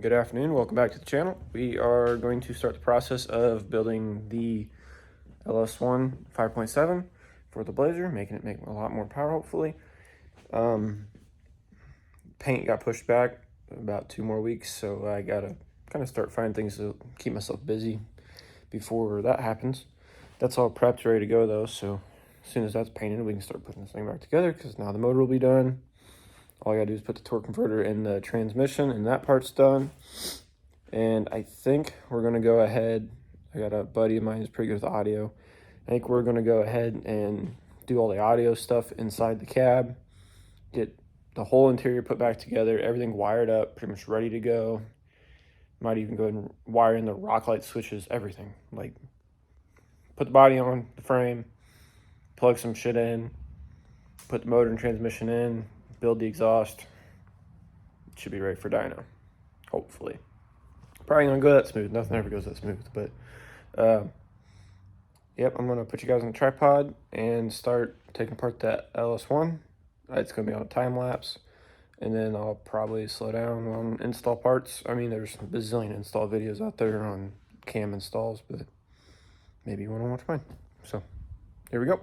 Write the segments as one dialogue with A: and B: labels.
A: Good afternoon, welcome back to the channel. We are going to start the process of building the LS1 5.7 for the Blazer, making it make a lot more power hopefully. Paint got pushed back about 2 more weeks, so I gotta kind of start finding things to keep myself busy before that happens. That's all prepped, ready to go though, so as soon as that's painted, we can start putting this thing back together because now the motor will be done. All I gotta do is put the torque converter in the transmission, and that part's done. And I think we're gonna go ahead. I got a buddy of mine who's pretty good with audio. I think we're gonna go ahead and do all the audio stuff inside the cab, get the whole interior put back together, everything wired up, pretty much ready to go. Might even go ahead and wire in the rock light switches, everything. Like, put the body on the frame, plug some shit in, put the motor and transmission in, build the exhaust. It should be ready for dyno, hopefully. Probably gonna go that smooth. Nothing ever goes that smooth, but yep, I'm gonna put you guys on the tripod and start taking apart that LS1. It's gonna be on a time lapse, and then I'll probably slow down on install parts. I mean, there's a bazillion install videos out there on cam installs, but maybe you want to watch mine. So here we go.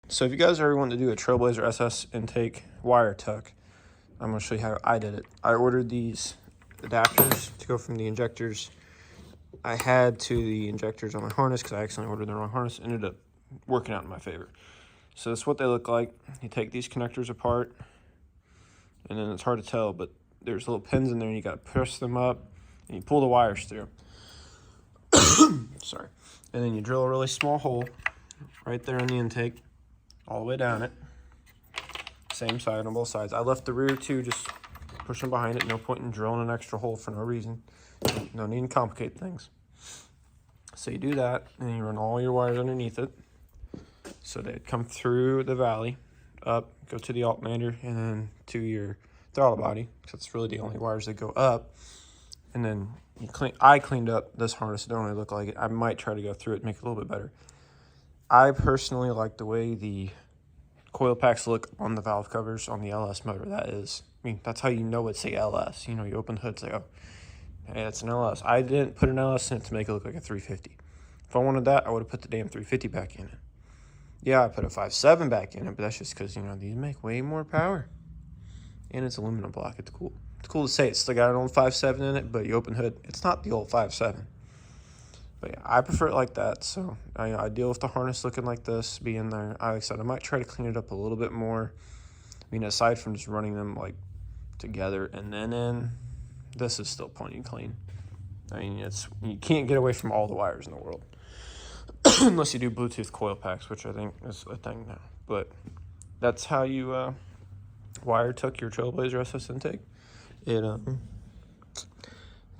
A: So if you guys ever want to do a Trailblazer SS intake wire tuck, I'm going to show you how I did it. I ordered these adapters to go from the injectors I had to the injectors on my harness because I accidentally ordered the wrong harness. Ended up working out in my favor. So that's what they look like. You take these connectors apart, and then it's hard to tell, but there's little pins in there, and you got to push them up, and you pull the wires through. Sorry. And then you drill a really small hole right there in the intake, all the way down it. Same side on both sides. I left the rear too, just pushing behind it. No point in drilling an extra hole for no reason. No need to complicate things. So you do that, and then you run all your wires underneath it. So they come through the valley, up, go to the alternator, and then to your throttle body, because that's really the only wires that go up. And then I cleaned up this harness. It don't really look like it. I might try to go through it, make it a little bit better. I personally like the way the coil packs look on the valve covers on the LS motor. That is, I mean, that's how you know it's a LS. You know, you open the hood, say, oh, hey, it's an LS. I didn't put an LS in it to make it look like a 350. If I wanted that, I would have put the damn 350 back in it. Yeah, I put a 5.7 back in it, but that's just because, you know, these make way more power. And it's aluminum block. It's cool. It's cool to say it's still got an old 5.7 in it, but you open the hood, it's not the old 5.7. But yeah, I prefer it like that. So I deal with the harness looking like this, being there. Like I said, I might try to clean it up a little bit more. I mean, aside from just running them like together and then in, this is still plenty clean. I mean, you can't get away from all the wires in the world. Unless you do Bluetooth coil packs, which I think is a thing now. But that's how you wire tuck your Trailblazer SS intake. It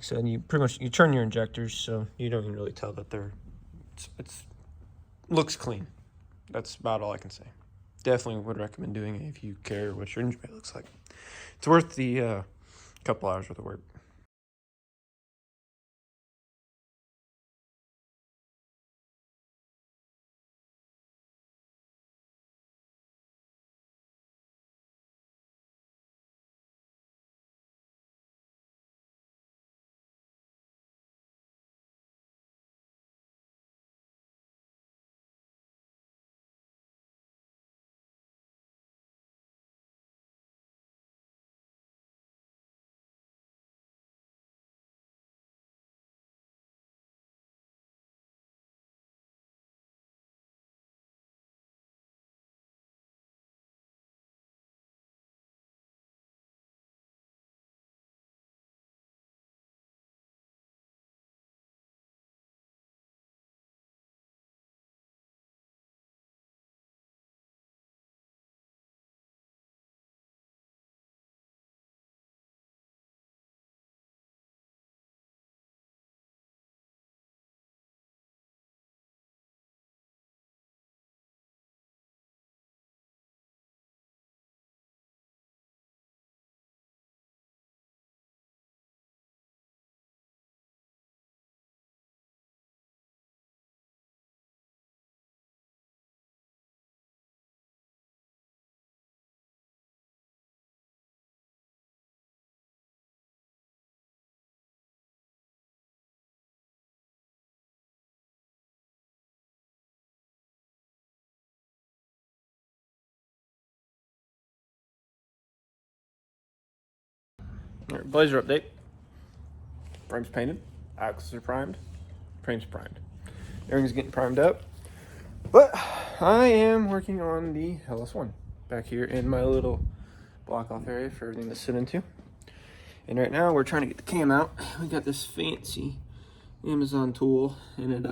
A: said you pretty much you turn your injectors, so you don't even really tell that it's looks clean. That's about all I can say. Definitely would recommend doing it if you care what your engine bay looks like. It's worth the couple hours worth of work. All right, Blazer update. Frame's painted, axles are primed, frame's primed. Everything's getting primed up. But I am working on the LS1 back here in my little block off area for everything to sit into. And right now we're trying to get the cam out. We got this fancy Amazon tool and it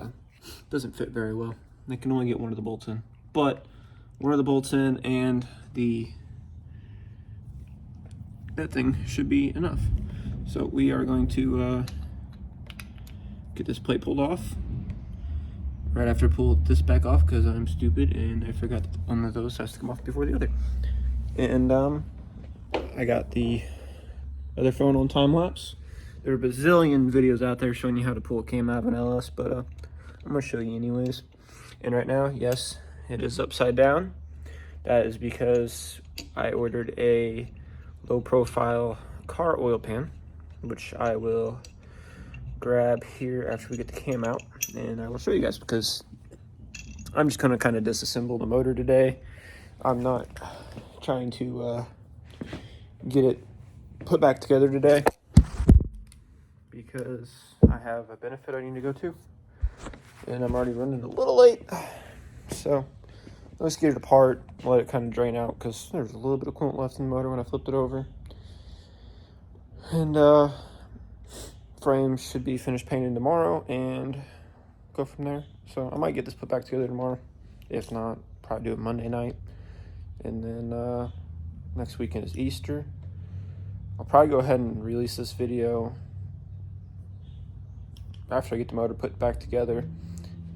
A: doesn't fit very well. I can only get one of the bolts in. But one of the bolts in and that thing should be enough. So we are going to get this plate pulled off. Right after I pull this back off because I'm stupid and I forgot that one of those has to come off before the other. And I got the other phone on time lapse. There are a bazillion videos out there showing you how to pull a cam out of an LS, but I'm gonna show you anyways. And right now, yes, it is upside down. That is because I ordered a low profile car oil pan, which I will grab here after we get the cam out, and I will show you guys because I'm just gonna kind of disassemble the motor today. I'm not trying to get it put back together today because I have a benefit I need to go to, and I'm already running a little late. So let's get it apart, let it kind of drain out because there's a little bit of coolant left in the motor when I flipped it over. And frame should be finished painting tomorrow and go from there. So I might get this put back together tomorrow. If not, probably do it Monday night. And then next weekend is Easter. I'll probably go ahead and release this video after I get the motor put back together.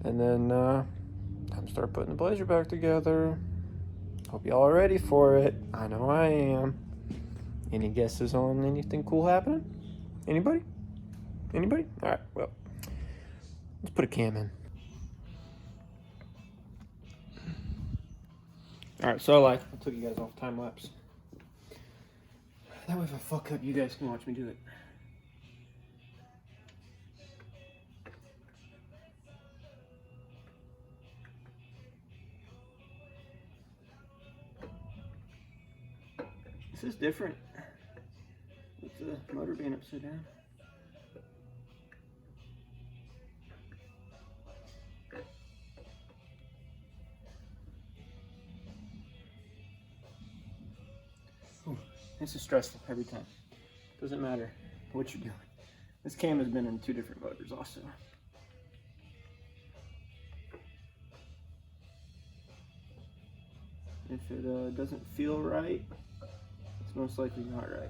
A: And then I'm start putting the Blazer back together. Hope y'all are ready for it. I know I am. Any guesses on anything cool happening? Anybody? Anybody? All right, well, let's put a cam in. All right, so I took you guys off time lapse. That way if I fuck up, you guys can watch me do it. This is different with the motor being upside down. Ooh, this is stressful every time. Doesn't matter what you're doing. This cam has been in 2 different motors also. If it doesn't feel right, it's most likely not right.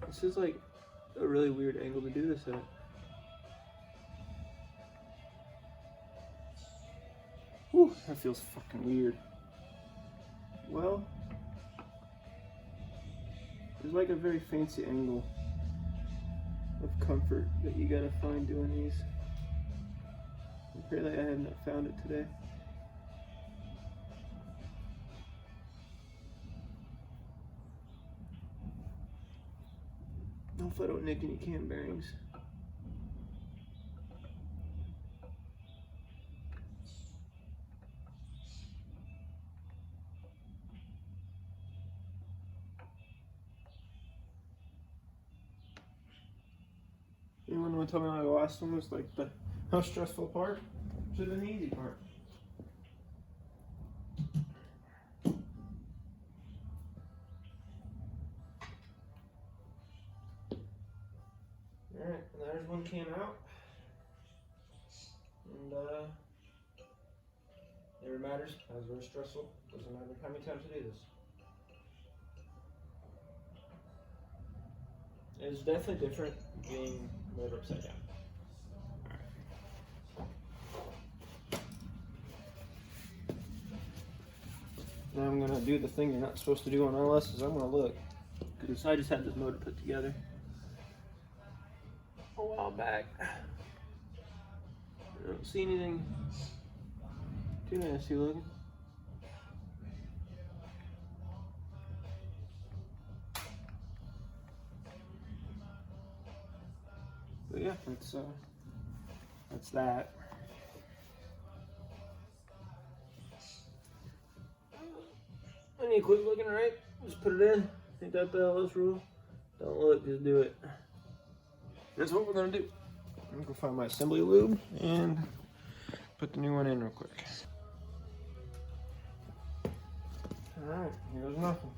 A: This is like a really weird angle to do this at. Whew, that feels fucking weird. Well, there's like a very fancy angle of comfort that you gotta find doing these. Apparently I have not found it today. Hopefully I don't nick any cam bearings. Anyone want to tell me how the last one was like the most stressful part? Should have been the easy part. Alright, there's one came out. And never matters. That was very stressful. Doesn't matter how many times I do this. It's definitely different being motor upside down. Now I'm gonna do the thing you're not supposed to do on LS is I'm gonna look. Because I just had this motor put together a while back. I don't see anything too nasty looking. yeah, that's that. I need to quit looking, right? Just put it in. Ain't that the LS rule? Don't look, just do it. That's what we're gonna do. I'm gonna go find my assembly lube and put the new one in real quick. Alright, here goes nothing.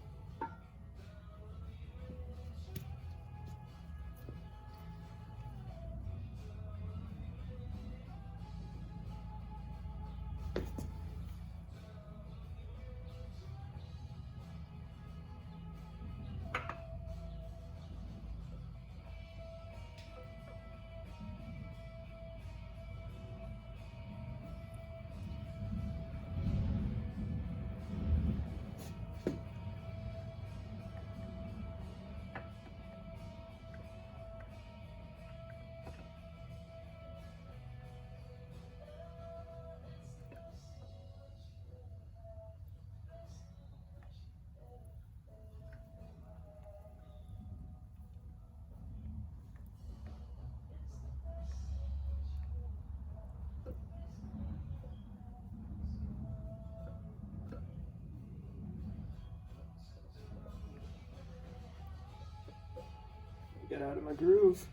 A: Get out of my groove.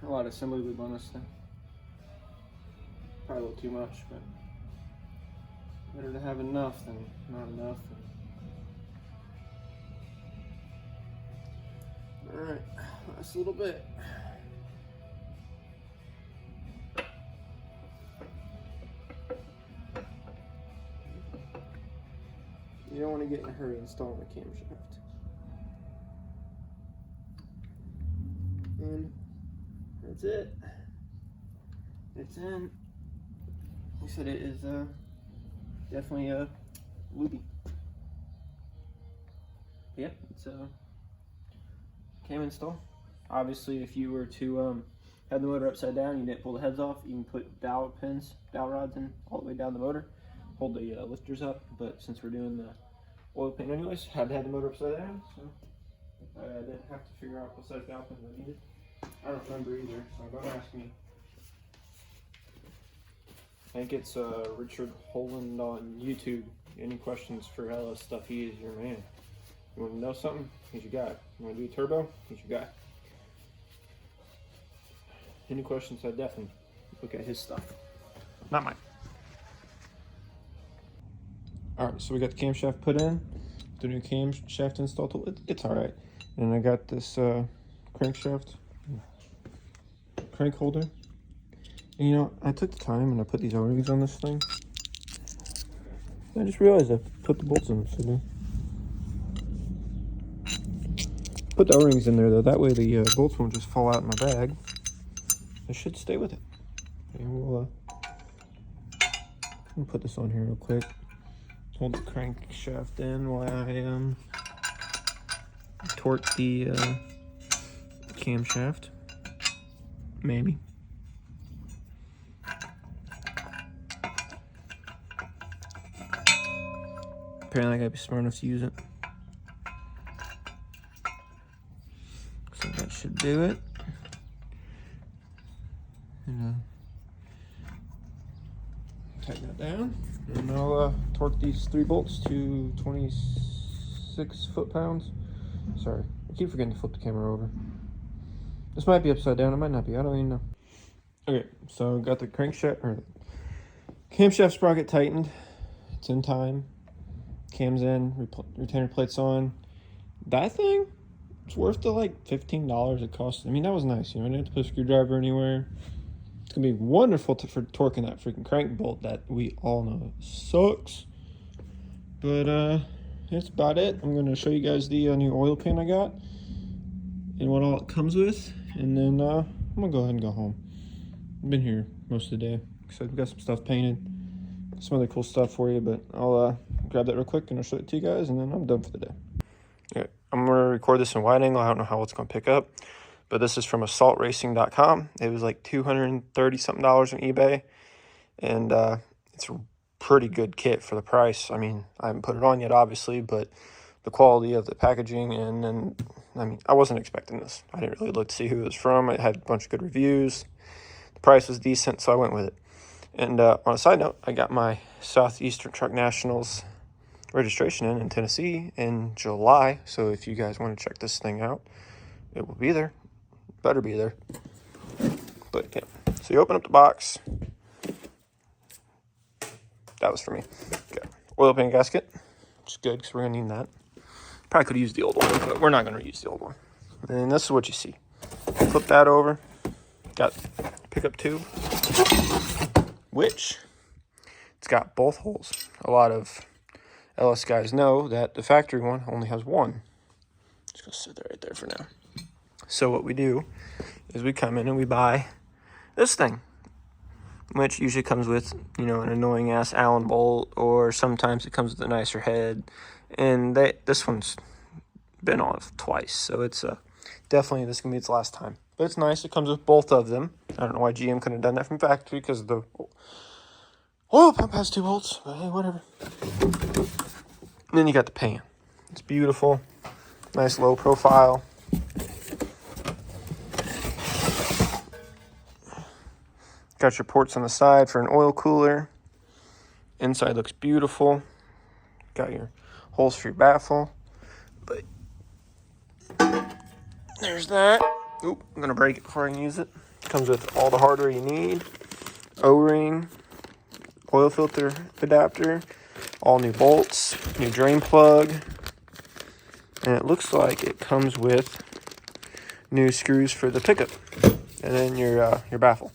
A: A lot of assembly lube on this thing. Probably a little too much, but better to have enough than not enough. Alright, last little bit. You don't want to get in a hurry installing the camshaft. And that's it. It's in. He said it is definitely a lubey. Yep, it's a cam install. Obviously, if you were to have the motor upside down, you didn't pull the heads off, you can put dowel rods in all the way down the motor, hold the lifters up. But since we're doing the oil paint anyways, had to have the motor upside down, so I didn't have to figure out what size dowel pins I needed. I don't remember either, so don't ask me. I think it's Richard Holland on YouTube. Any questions for LS stuff, he is your man. You want to know something? He's your guy. You want to do a turbo? He's your guy. Any questions, I definitely look at his stuff. Not mine. Alright, so we got the camshaft put in. The new camshaft installed. It's alright. And I got this crankshaft crank holder. And, you know, I took the time and I put these O-rings on this thing. I just realized I put the bolts in. So put the O-rings in there though. That way the bolts won't just fall out in my bag. They should stay with it. And we'll put this on here real quick. Hold the crankshaft in while I torque the camshaft. Maybe. Apparently I gotta be smart enough to use it. So that should do it. And tighten that down. And I'll torque these 3 bolts to 26 foot-pounds. Sorry, I keep forgetting to flip the camera over. This might be upside down, it might not be, I don't even know. Okay, so got the crankshaft, or camshaft sprocket tightened. It's in time. Cam's in, retainer plates on. That thing, it's worth the like $15 it cost. I mean, that was nice, you know, I didn't have to put a screwdriver anywhere. It's gonna be wonderful for torquing that freaking crank bolt that we all know sucks. But that's about it. I'm gonna show you guys the new oil pan I got and what all it comes with, and then I'm gonna go ahead and go home. I've been here most of the day, so I've got some stuff painted, some other cool stuff for you, but I'll grab that real quick and I'll show it to you guys, and then I'm done for the day. Okay, I'm gonna record this in wide angle. I don't know how it's gonna pick up, but this is from assaultracing.com. It was like $230 something on eBay, and it's pretty good kit for the price. I mean, I haven't put it on yet, obviously, but the quality of the packaging and I mean, I wasn't expecting this. I didn't really look to see who it was from. It had a bunch of good reviews. The price was decent, so I went with it. And on a side note, I got my Southeastern Truck Nationals registration in Tennessee in July. So if you guys want to check this thing out, it will be there. Better be there. But yeah, so you open up the box. That was for me. Okay. Oil pan gasket, which is good because we're gonna need that. Probably could have used the old one, but we're not gonna reuse the old one. And this is what you see. Flip that over. Got pickup tube, which it's got both holes. A lot of LS guys know that the factory one only has one. Just gonna sit there right there for now. So what we do is we come in and we buy this thing, which usually comes with, you know, an annoying ass Allen bolt, or sometimes it comes with a nicer head. And this one's been off twice, so it's definitely this gonna be its last time. But it's nice. It comes with both of them. I don't know why GM couldn't have done that from factory, because the oil pump has 2 bolts. But hey, whatever. And then you got the pan. It's beautiful, nice low profile. Got your ports on the side for an oil cooler. Inside looks beautiful. Got your holes for your baffle. But there's that. Oop, I'm gonna break it before I can use it. Comes with all the hardware you need. O-ring, oil filter adapter, all new bolts, new drain plug. And it looks like it comes with new screws for the pickup. And then your baffle.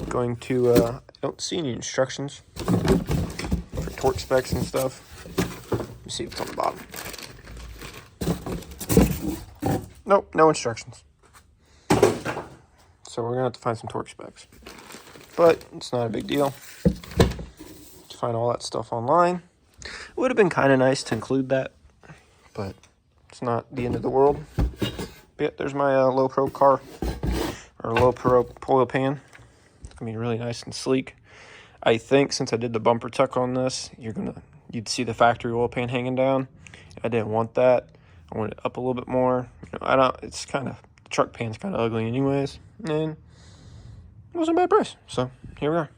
A: Going to, I don't see any instructions for torque specs and stuff. Let me see what's on the bottom. Nope, no instructions. So we're gonna have to find some torque specs. But it's not a big deal to find all that stuff online. It would have been kind of nice to include that, but it's not the end of the world. But yeah, there's my low pro car, or low pro oil pan. It's gonna be really nice and sleek. I think since I did the bumper tuck on this, you'd see the factory oil pan hanging down. I didn't want that. I want it up a little bit more. You know, it's kind of, the truck pan's kind of ugly anyways, and it wasn't a bad price. So here we are,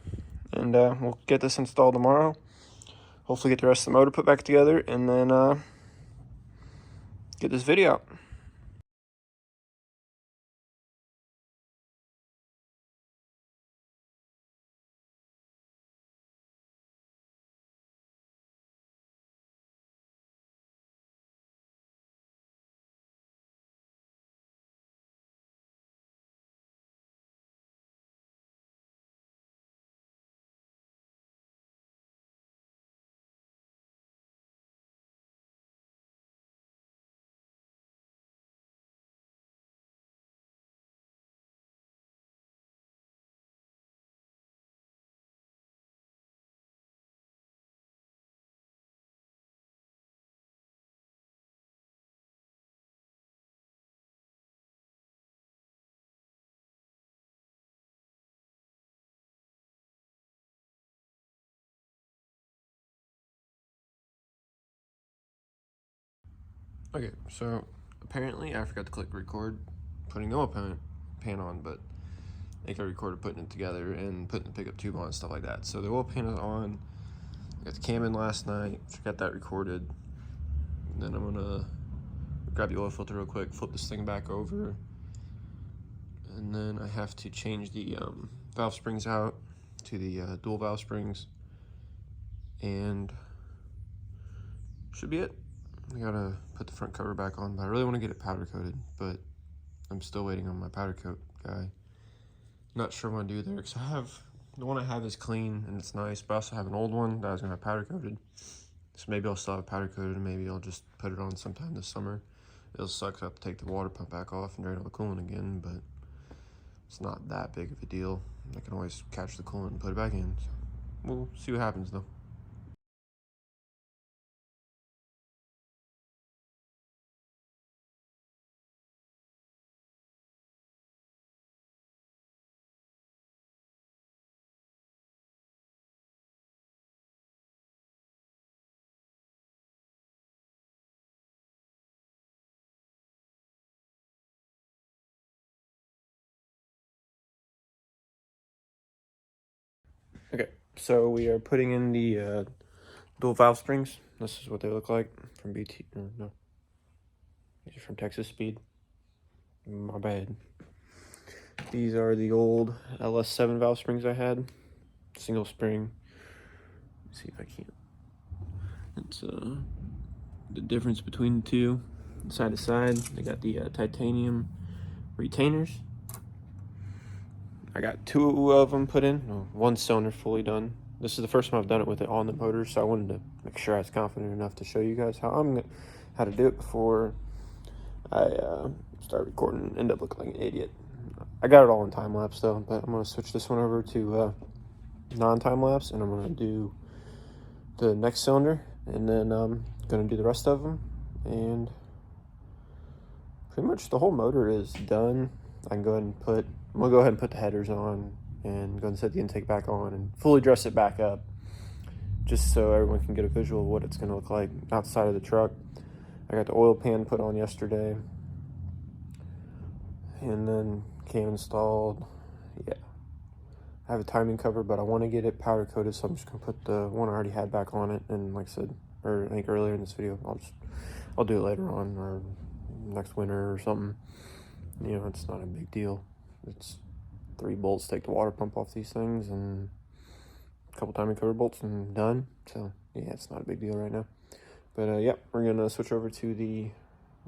A: and we'll get this installed tomorrow. Hopefully get the rest of the motor put back together, and then get this video out. Okay, so apparently I forgot to click record putting the oil pan on, but I think I recorded putting it together and putting the pickup tube on and stuff like that. So the oil pan is on. I got the cam in last night, got that recorded. And then I'm gonna grab the oil filter real quick, flip this thing back over, and then I have to change the valve springs out to the dual valve springs, and should be it. I gotta put the front cover back on, but I really want to get it powder coated, but I'm still waiting on my powder coat guy. Not sure what to do there, because the one I have is clean and it's nice, but I also have an old one that I was gonna have powder coated. So maybe I'll still have powder coated, and maybe I'll just put it on sometime this summer. It'll suck, 'cause I have to take the water pump back off and drain all the coolant again, but it's not that big of a deal. I can always catch the coolant and put it back in. So we'll see what happens though. Okay, so we are putting in the dual valve springs. This is what they look like from BT. No, these are from Texas Speed. My bad. These are the old LS7 valve springs I had. Single spring. Let's see if I can. It's the difference between the two, side to side. They got the titanium retainers. I got 2 of them put in. One cylinder fully done. This is the first time I've done it with it on the motor, so I wanted to make sure I was confident enough to show you guys how to do it before I start recording and end up looking like an idiot. I got it all in time lapse though, but I'm gonna switch this one over to non-time lapse, and I'm gonna do the next cylinder, and then I'm gonna do the rest of them, and pretty much the whole motor is done. I can go ahead and I'm gonna go ahead and put the headers on and go ahead and set the intake back on and fully dress it back up, just so everyone can get a visual of what it's gonna look like outside of the truck. I got the oil pan put on yesterday, and then cam installed. Yeah, I have a timing cover, but I want to get it powder coated, so I'm just gonna put the one I already had back on it. And like I said, or I think earlier in this video, I'll do it later on, or next winter or something. You know, it's not a big deal. It's 3 bolts, take the water pump off these things, and a couple timing cover bolts, and done. So yeah, it's not a big deal right now. But yeah, we're gonna switch over to the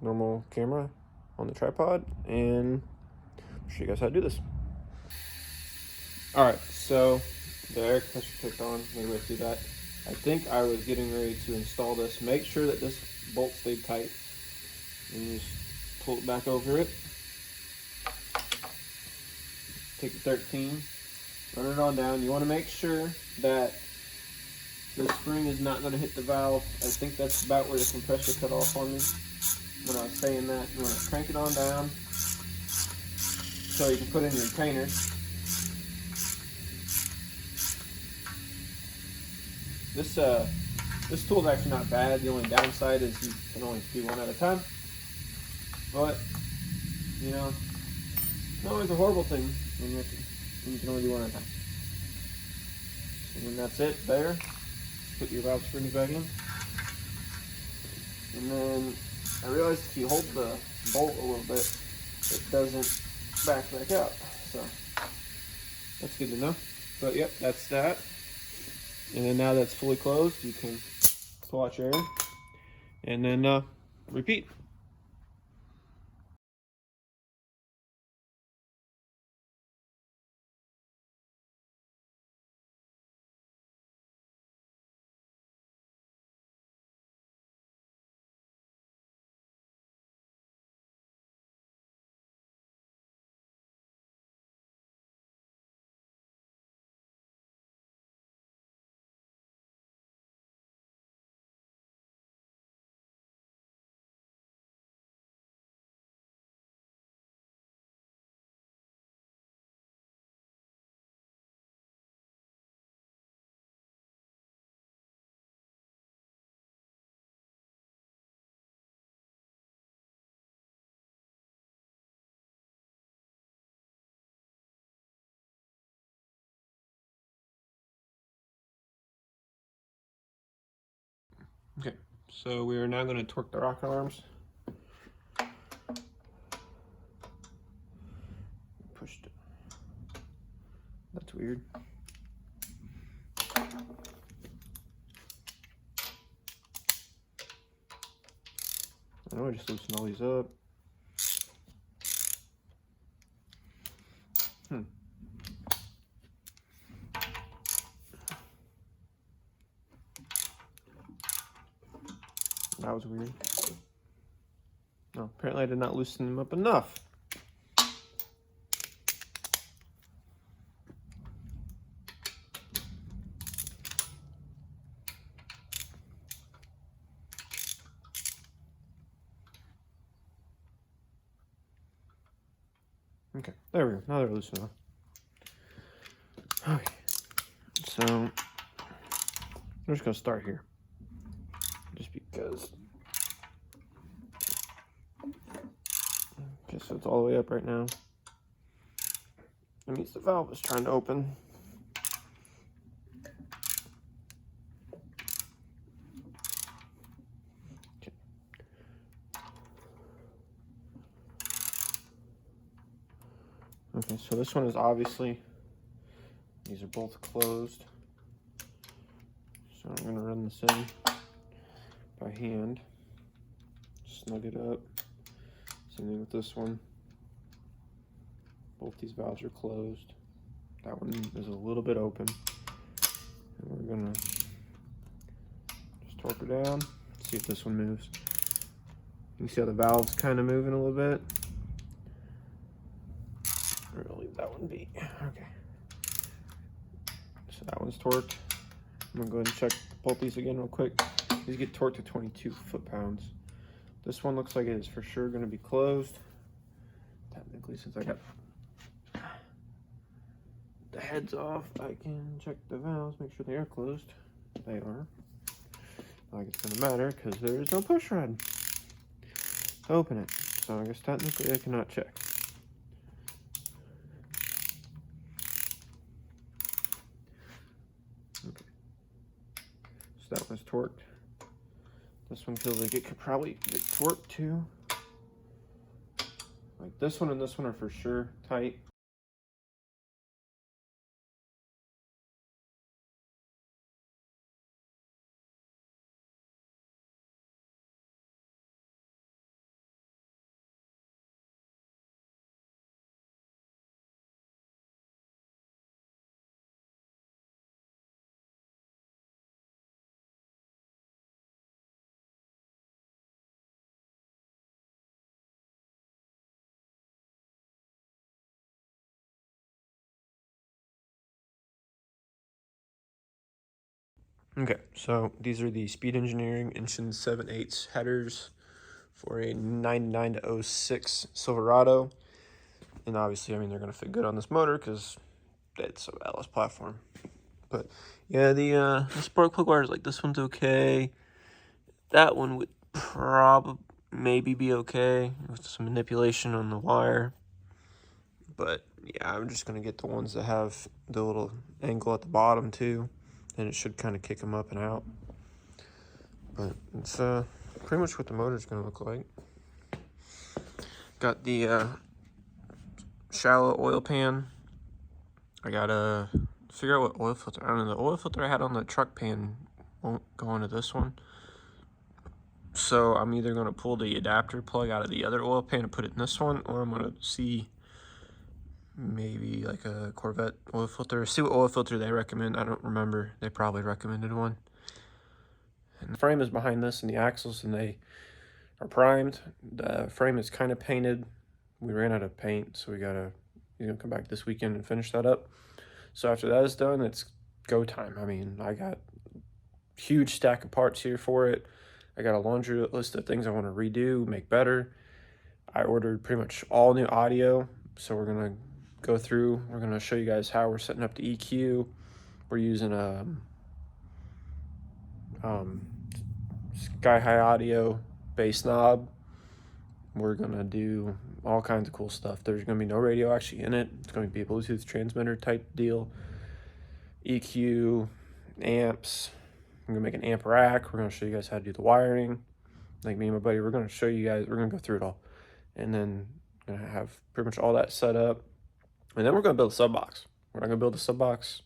A: normal camera on the tripod and show you guys how to do this. All right, so the air compressor clicked on. Midway through that, I think I was getting ready to install this. Make sure that this bolt stayed tight, and you just pull it back over it. Take the 13, run it on down. You want to make sure that the spring is not going to hit the valve. I think that's about where the compressor cut off on me when I was saying that. You want to crank it on down so you can put in your retainers. This tool is actually not bad. The only downside is you can only do one at a time. But you know, it's not always a horrible thing when you can only do one at a time. And then that's it there. Put your valve springs back in. And then I realized if you hold the bolt a little bit, it doesn't back out. So that's good to know. But yep, that's that. And then now that's fully closed, you can pull out your air and then repeat. Okay, so we are now going to torque the rocker arms. Pushed it. That's weird. I know I just loosened all these up. That was weird. No, apparently I did not loosen them up enough. Okay, there we go. Now they're loose enough. Okay, so I'm just gonna start here, just because. Okay, so it's all the way up right now. That means the valve is trying to open. Okay, so this one is obviously, these are both closed. So I'm gonna run this in by hand, snug it up. Same thing with this one. Both these valves are closed. That one is a little bit open. And we're gonna just torque her down, see if this one moves. You can see how the valve's kind of moving a little bit. We're gonna leave that one be. Okay. So that one's torqued. I'm gonna go ahead and check both these again real quick. These get torqued to 22 foot-pounds. This one looks like it is for sure gonna be closed. Technically, since I got the heads off, I can check the valves, make sure they are closed. They are. Like it's gonna matter because there is no push rod to open it. So I guess technically I cannot check. Okay. So that one's torqued. This one feels like it could probably get torqued too. Like this one and this one are for sure tight. Okay, so these are the Speed Engineering Inchin 7/8 headers for a 99 to 06 Silverado. And obviously, I mean, they're going to fit good on this motor because it's a Atlas platform. But yeah, the spark plug wires, like this one's okay. That one would probably maybe be okay with some manipulation on the wire. But yeah, I'm just going to get the ones that have the little angle at the bottom too. And it should kind of kick them up and out. But it's pretty much what the motor's going to look like. Got the shallow oil pan. I got to figure out what oil filter. I don't know, the oil filter I had on the truck pan won't go into this one. So I'm either going to pull the adapter plug out of the other oil pan and put it in this one, or I'm going to see maybe like a Corvette oil filter. See what oil filter they recommend. I don't remember. They probably recommended one. And the frame is behind this and the axles, and they are primed. The frame is kind of painted. We ran out of paint, so we gotta come back this weekend and finish that up. So after that is done, it's go time. I mean, I got a huge stack of parts here for it. I got a laundry list of things I want to redo, make better. I ordered pretty much all new audio, so we're gonna go through. We're gonna show you guys how we're setting up the EQ. We're using a Sky High Audio bass knob. We're gonna do all kinds of cool stuff. There's gonna be no radio actually in it. It's gonna be a Bluetooth transmitter type deal. EQ, amps. I'm gonna make an amp rack. We're gonna show you guys how to do the wiring. Like me and my buddy, we're gonna show you guys. We're gonna go through it all, and then gonna have pretty much all that set up. And then we're gonna build a sub box. We're not gonna build a sub box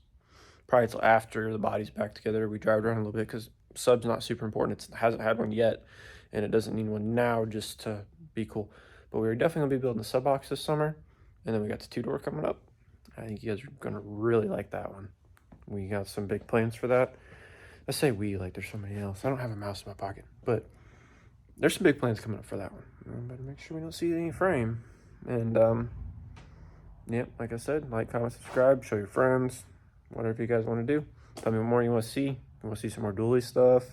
A: probably until after the body's back together. We drive around a little bit because sub's not super important. It hasn't had one yet, and it doesn't need one now just to be cool. But we're definitely gonna be building a sub box this summer, and then we got the two-door coming up. I think you guys are gonna really like that one. We got some big plans for that. I say we like there's somebody else. I don't have a mouse in my pocket, but there's some big plans coming up for that one. Better make sure we don't see any frame. And yeah, like I said, like, comment, subscribe, show your friends, whatever you guys want to do. Tell me what more you want to see. You want to see some more dually stuff.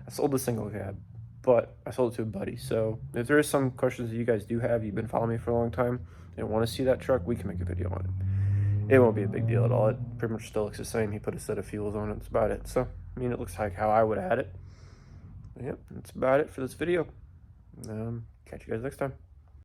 A: I sold the single cab, but I sold it to a buddy. So if there is some questions that you guys do have, you've been following me for a long time and want to see that truck, we can make a video on it. It won't be a big deal at all. It pretty much still looks the same. He put a set of fuels on it. That's about it. So, I mean, it looks like how I would have had it. But, yep, that's about it for this video. Catch you guys next time.